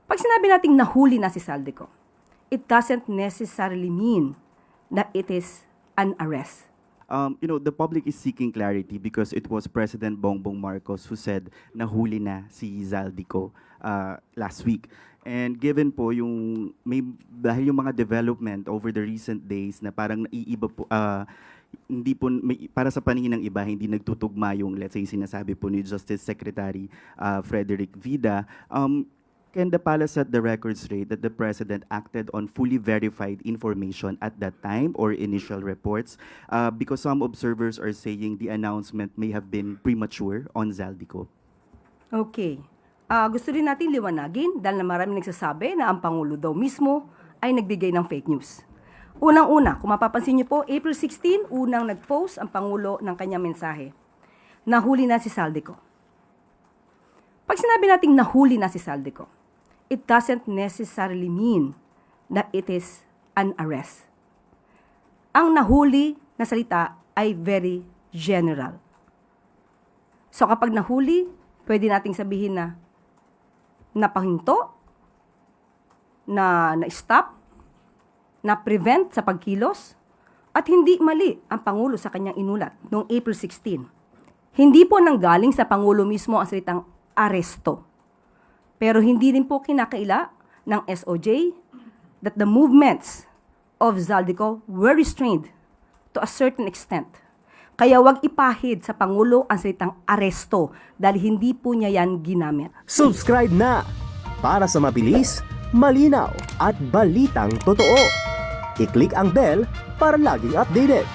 Pag sinabi nating nahuli na si Zaldico, it doesn't necessarily mean that it is an arrest. The public is seeking clarity because it was President Bongbong Marcos who said nahuli na si Zaldico last week. And given po dahil yung mga development over the recent days na parang naiiba po, hindi po, para sa paningin ng iba, hindi nagtutugma yung, let's say, sinasabi po ni Justice Secretary Frederick Vida. Can the palace set the record straight that the President acted on fully verified information at that time or initial reports? Because some observers are saying the announcement may have been premature on Zaldico. Okay. Gusto rin natin liwanagin dahil na maraming nagsasabi na ang Pangulo daw mismo ay nagbigay ng fake news. Unang-una, kung mapapansin niyo po, April 16, unang nag-post ang Pangulo ng kanyang mensahe. Nahuli na si Zaldico. Pag sinabi nating nahuli na si Zaldico, it doesn't necessarily mean that it is an arrest. Ang nahuli na salita ay very general. So kapag nahuli, pwede nating sabihin na napahinto, na-stop, na-prevent sa pagkilos, at hindi mali ang Pangulo sa kanyang inulat noong April 16. Hindi po nanggaling sa Pangulo mismo ang salitang aresto. Pero hindi rin po kinakaila ng SOJ that the movements of Zaldico were restrained to a certain extent. Kaya wag ipahid sa Pangulo ang salitang aresto dahil hindi po niya yan ginamit. Subscribe na para sa mabilis, malinaw at balitang totoo. I-click ang bell para laging updated.